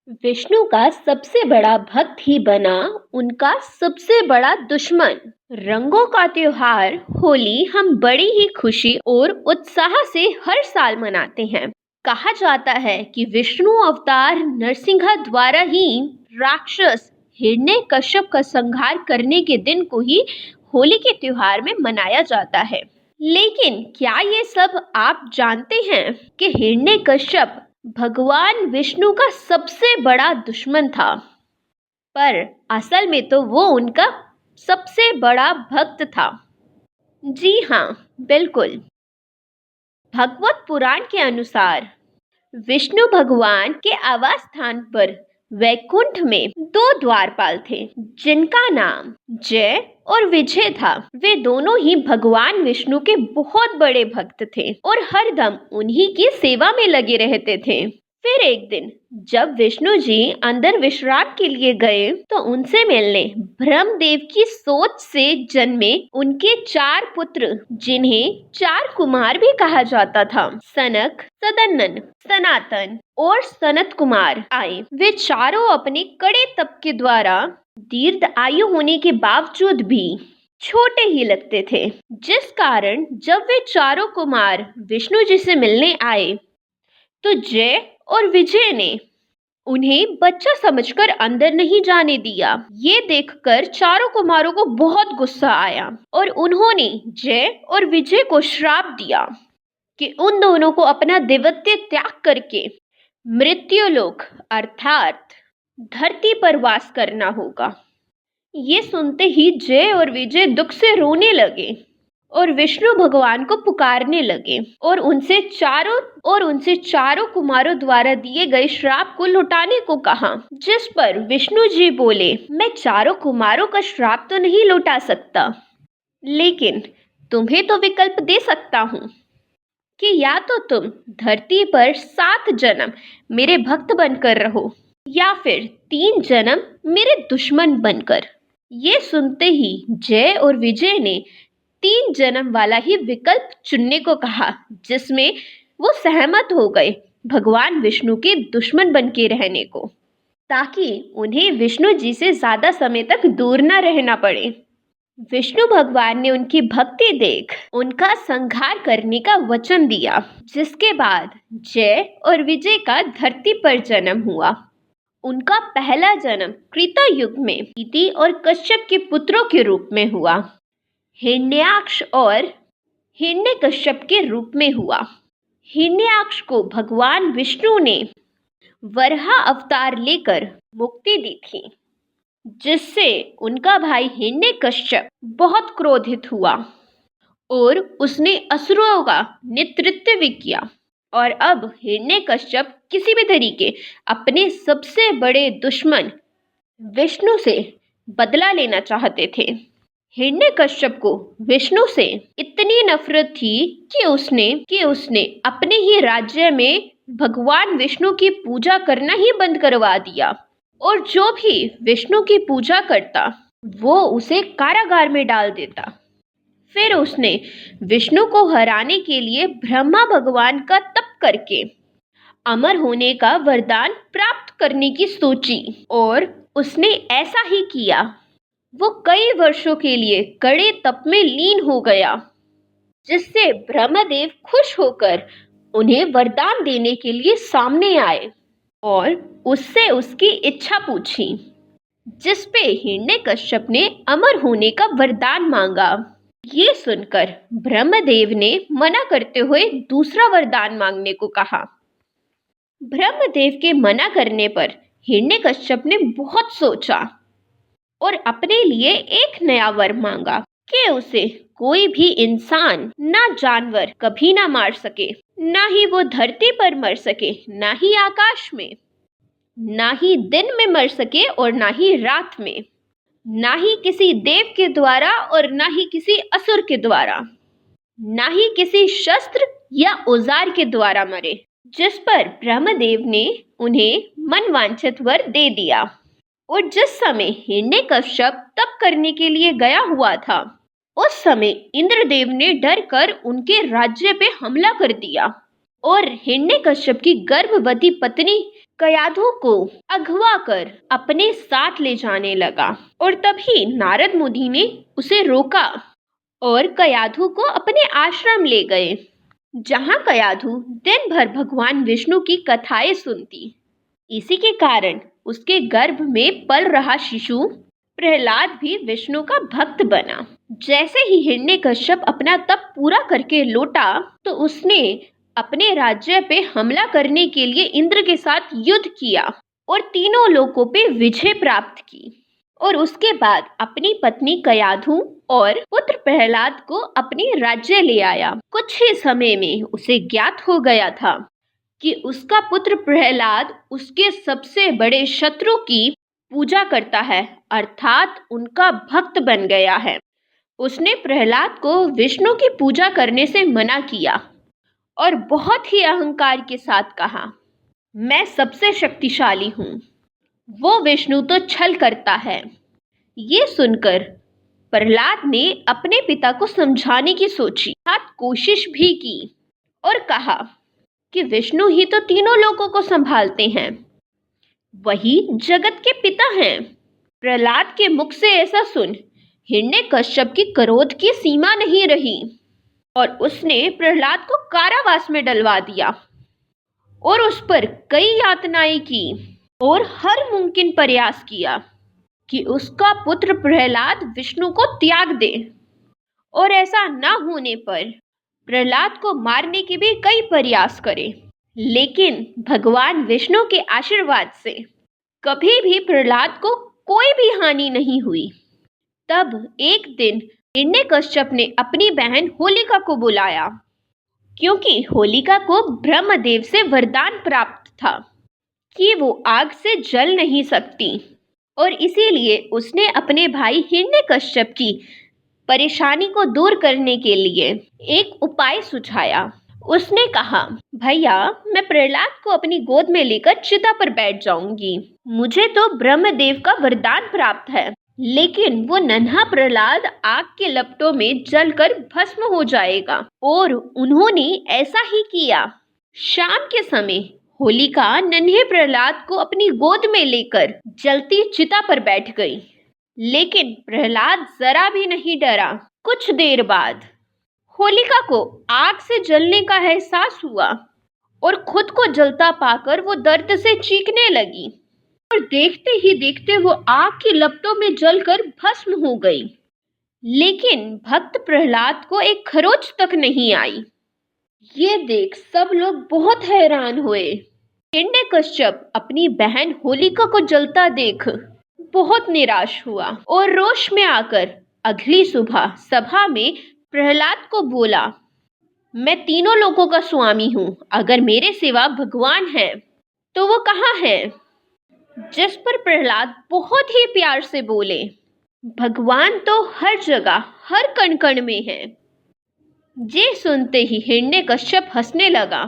विष्णु का सबसे बड़ा भक्त ही बना उनका सबसे बड़ा दुश्मन। रंगों का त्योहार होली हम बड़ी ही खुशी और उत्साह से हर साल मनाते हैं। कहा जाता है कि विष्णु अवतार नरसिंह द्वारा ही राक्षस हिरण्यकश्यप का संहार करने के दिन को ही होली के त्योहार में मनाया जाता है। लेकिन क्या ये सब आप जानते हैं कि हिरण्यकश्यप भगवान विष्णु का सबसे बड़ा दुश्मन था, पर असल में तो वो उनका सबसे बड़ा भक्त था। जी हाँ, बिल्कुल। भगवत पुराण के अनुसार विष्णु भगवान के आवास स्थान पर वैकुंठ में दो द्वारपाल थे, जिनका नाम जय और विजय था। वे दोनों ही भगवान विष्णु के बहुत बड़े भक्त थे और हरदम उन्हीं की सेवा में लगे रहते थे। फिर एक दिन जब विष्णु जी अंदर विश्राम के लिए गए तो उनसे मिलने ब्रह्मदेव की सोच से जन्मे उनके चार पुत्र, जिन्हें चार कुमार भी कहा जाता था, सनक, सदनन, सनातन और सनत कुमार आए। वे चारों अपने कड़े तप के द्वारा दीर्घ आयु होने के बावजूद भी छोटे ही लगते थे, जिस कारण जब वे चारों कुमार विष्णु जी से मिलने आए तो जय और विजय ने उन्हें बच्चा समझकर अंदर नहीं जाने दिया। ये देखकर चारों कुमारों को बहुत गुस्सा आया और उन्होंने जय और विजय को श्राप दिया कि उन दोनों को अपना दैवत्य त्याग करके मृत्युलोक अर्थात धरती पर वास करना होगा। ये सुनते ही जय और विजय दुख से रोने लगे और विष्णु भगवान को पुकारने लगे और उनसे चारों कुमारों द्वारा दिए गए श्राप को लौटाने को कहा। जिस पर विष्णु जी बोले, मैं चारों कुमारों का श्राप तो नहीं लौटा सकता, लेकिन तुम्हें तो विकल्प दे सकता हूँ कि या तो तुम धरती पर 7 जन्म मेरे भक्त बनकर रहो या फिर 3 जन्म मेरे दुश्मन बनकर। ये सुनते ही जय और विजय ने 3 जन्म वाला ही विकल्प चुनने को कहा, जिसमें वो सहमत हो गए भगवान विष्णु के दुश्मन बन के रहने को, ताकि उन्हें विष्णु जी से ज्यादा समय तक दूर न रहना पड़े। विष्णु भगवान ने उनकी भक्ति देख उनका संहार करने का वचन दिया, जिसके बाद जय और विजय का धरती पर जन्म हुआ। उनका पहला जन्म त्रेता युग में अदिति और कश्यप के पुत्रों के रूप में हुआ, हिरण्याक्ष और हिरण्यकश्यप के रूप में हुआ। हिरण्याक्ष को भगवान विष्णु ने वराह अवतार लेकर मुक्ति दी थी, जिससे उनका भाई हिरण्यकश्यप बहुत क्रोधित हुआ और उसने असुरों का नेतृत्व भी किया। और अब हिरण्यकश्यप किसी भी तरीके अपने सबसे बड़े दुश्मन विष्णु से बदला लेना चाहते थे। हिरण्यकश्यप को विष्णु से इतनी नफरत थी कि उसने अपने ही राज्य में भगवान विष्णु की पूजा करना ही बंद करवा दिया और जो भी विष्णु की पूजा करता वो उसे कारागार में डाल देता। फिर उसने विष्णु को हराने के लिए ब्रह्मा भगवान का तप करके अमर होने का वरदान प्राप्त करने की सोची और उसने ऐसा ही किया। वो कई वर्षों के लिए कड़े तप में लीन हो गया, जिससे ब्रह्मदेव खुश होकर उन्हें वरदान देने के लिए सामने आए और उससे उसकी इच्छा पूछी, जिस पे हिरण्यकश्यप ने अमर होने का वरदान मांगा। ये सुनकर ब्रह्मदेव ने मना करते हुए दूसरा वरदान मांगने को कहा। ब्रह्मदेव के मना करने पर हिरण्यकश्यप ने बहुत सोचा और अपने लिए एक नया वर मांगा कि उसे कोई भी इंसान ना जानवर कभी ना मार सके, ना ही वो धरती पर मर सके, ना ही आकाश में, ना ही दिन में मर सके और ना ही रात में, ना ही किसी देव के द्वारा और ना ही किसी असुर के द्वारा, ना ही किसी शस्त्र या औजार के द्वारा मरे। जिस पर ब्रह्मदेव ने उन्हें मनवांछित वर दे दिया और जिस समय हिरण्यकश्यप तप करने के लिए गया हुआ था, उस समय इंद्रदेव ने डर कर उनके राज्य पे हमला कर दिया और हिरण्यकश्यप की गर्भवती पत्नी कयाधु को अगवा कर अपने साथ ले जाने लगा और तभी नारद मुनि ने उसे रोका और कयाधु को अपने आश्रम ले गए, जहां कयाधु दिन भर भगवान विष्णु की कथाएं सुनती। इसी के कारण उसके गर्भ में पल रहा शिशु प्रहलाद भी विष्णु का भक्त बना। जैसे ही हिरण्यकश्यप अपना तप पूरा करके लौटा तो उसने अपने राज्य पे हमला करने के लिए इंद्र के साथ युद्ध किया और तीनों लोकों पे विजय प्राप्त की और उसके बाद अपनी पत्नी कयाधु और पुत्र प्रहलाद को अपने राज्य ले आया। कुछ ही समय में उसे ज्ञात हो गया था कि उसका पुत्र प्रहलाद उसके सबसे बड़े शत्रु की पूजा करता है, अर्थात उनका भक्त बन गया है। उसने प्रहलाद को विष्णु की पूजा करने से मना किया और बहुत ही अहंकार के साथ कहा, मैं सबसे शक्तिशाली हूँ, वो विष्णु तो छल करता है। ये सुनकर प्रहलाद ने अपने पिता को समझाने की सोची, साथ कोशिश भी की और कहा कि विष्णु ही तो तीनों लोगों को संभालते हैं, वही जगत के पिता हैं। प्रहलाद के मुख से ऐसा सुन हिरण्यकश्यप की क्रोध की सीमा नहीं रही और उसने प्रहलाद को कारावास में डलवा दिया और उस पर कई यातनाएं की और हर मुमकिन प्रयास किया कि उसका पुत्र प्रहलाद विष्णु को त्याग दे। और ऐसा न होने पर प्रहलाद को मारने के भी कई प्रयास करे, लेकिन भगवान विष्णु के आशीर्वाद से कभी भी प्रहलाद को कोई भी हानि नहीं हुई। तब एक दिन हिरण्यकश्यप ने अपनी बहन होलिका को बुलाया, क्योंकि होलिका को ब्रह्मदेव से वरदान प्राप्त था कि वो आग से जल नहीं सकती और इसीलिए उसने अपने भाई हिरण्यकश्यप की परेशानी को दूर करने के लिए एक उपाय सुझाया। उसने कहा, भैया मैं प्रहलाद को अपनी गोद में लेकर चिता पर बैठ जाऊंगी। मुझे तो ब्रह्मदेव का वरदान प्राप्त है, लेकिन वो नन्हा प्रहलाद आग के लपटों में जलकर भस्म हो जाएगा। और उन्होंने ऐसा ही किया। शाम के समय होलिका नन्हे प्रहलाद को अपनी गोद में लेकर जलती चिता पर बैठ गई, लेकिन प्रहलाद जरा भी नहीं डरा। कुछ देर बाद होलिका को आग से जलने का एहसास हुआ और खुद को जलता पाकर वो दर्द से चीखने लगी और देखते ही देखते वो आग की लपटों में जलकर भस्म हो गई। लेकिन भक्त प्रहलाद को एक खरोच तक नहीं आई। ये देख सब लोग बहुत हैरान हुए। हिरण्यकश्यप अपनी बहन होलिका को जलता देख बहुत निराश हुआ और रोष में आकर अगली सुबह सभा में प्रहलाद को बोला, मैं तीनों लोगों का स्वामी हूँ, अगर मेरे सिवा भगवान है तो वो कहाँ है? जिस पर प्रहलाद बहुत ही प्यार से बोले, भगवान तो हर जगह हर कण कण में है। ये सुनते ही हिरण्यकश्यप हंसने लगा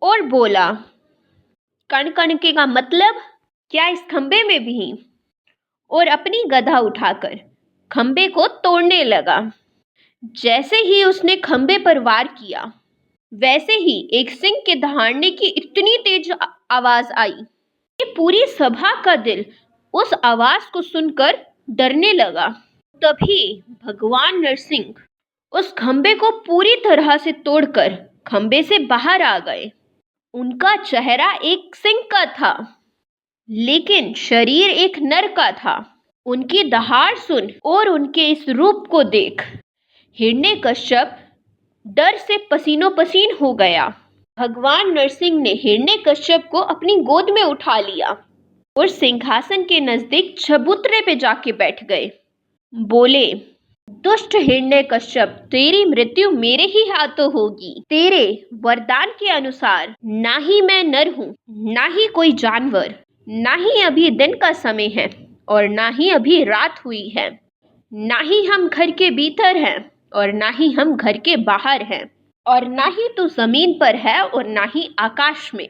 और बोला, कण कण के का मतलब क्या इस खंबे में भी? और अपनी गदा उठाकर खंबे को तोड़ने लगा। जैसे ही उसने खंबे पर वार किया, वैसे ही एक सिंह के दहाड़ने की इतनी तेज आवाज आई कि पूरी सभा का दिल उस आवाज को सुनकर डरने लगा। तभी भगवान नरसिंह उस खंबे को पूरी तरह से तोड़कर खंबे से बाहर आ गए। उनका चेहरा एक सिंह का था, लेकिन शरीर एक नर का था। उनकी दहाड़ सुन और उनके इस रूप को देख हिरण्यकश्यप डर से पसीनो पसीन हो गया। भगवान नरसिंह ने हिरण्यकश्यप को अपनी गोद में उठा लिया और सिंहासन के नजदीक चबूतरे पे जाके बैठ गए। बोले, दुष्ट हिरण्यकश्यप, तेरी मृत्यु मेरे ही हाथों होगी। तेरे वरदान के अनुसार ना ही मैं नर हूँ, ना ही कोई जानवर, ना ही अभी दिन का समय है और ना ही अभी रात हुई है, ना ही हम घर के भीतर हैं और ना ही हम घर के बाहर हैं, और ना ही तू जमीन पर है और ना ही आकाश में,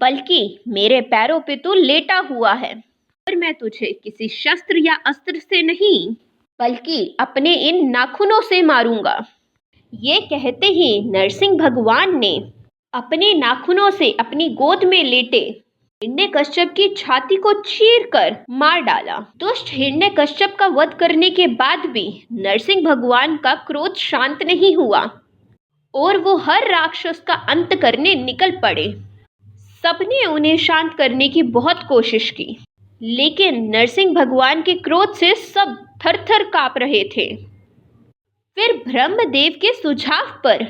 बल्कि मेरे पैरों पे तू लेटा हुआ है। और मैं तुझे किसी शस्त्र या अस्त्र से नहीं, बल्कि अपने इन नाखूनों से मारूंगा। ये कहते ही नरसिंह भगवान ने अपने नाखूनों से अपनी गोद में लेटे हिरण्यकश्यप की छाती को चीरकर मार डाला। दुष्ट हिरण्यकश्यप का वध करने के बाद भी नरसिंह भगवान का क्रोध शांत नहीं हुआ और वो हर राक्षस का अंत करने निकल पड़े। सबने उन्हें शांत करने की बहुत कोशिश की, लेकिन नरसिंह भगवान के क्रोध से सब थर-थर कांप रहे थे। फिर ब्रह्मदेव के सुझाव पर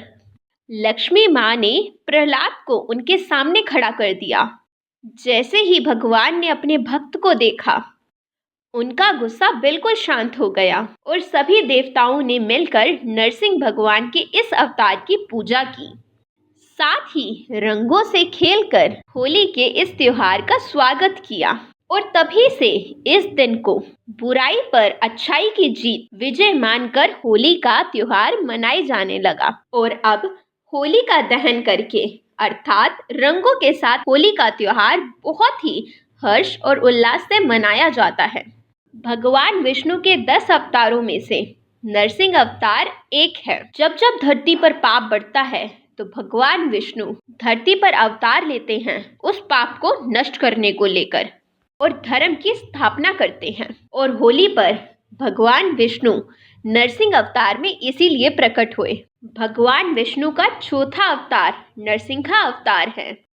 लक्ष्मी माँ ने प्रहलाद को उनके सामने खड़ा कर दिया। जैसे ही भगवान ने अपने भक्त को देखा, उनका गुस्सा बिल्कुल शांत हो गया और सभी देवताओं ने मिलकर नरसिंह भगवान के इस अवतार की पूजा की। साथ ही रंगों से खेलकर होली के इस त्योहार का स्वागत किया और तभी से इस दिन को बुराई पर अच्छाई की जीत विजय मानकर होली का त्योहार मनाए जाने लगा। और अब होली का दहन करके अर्थात रंगों के साथ होली का त्योहार बहुत ही हर्ष और उल्लास से मनाया जाता है। भगवान विष्णु के 10 अवतारों में से नरसिंह अवतार एक है। जब जब धरती पर पाप बढ़ता है तो भगवान विष्णु धरती पर अवतार लेते हैं उस पाप को नष्ट करने को लेकर और धर्म की स्थापना करते हैं। और होली पर भगवान विष्णु नरसिंह अवतार में इसीलिए प्रकट हुए। भगवान विष्णु का चौथा अवतार नरसिंह अवतार है।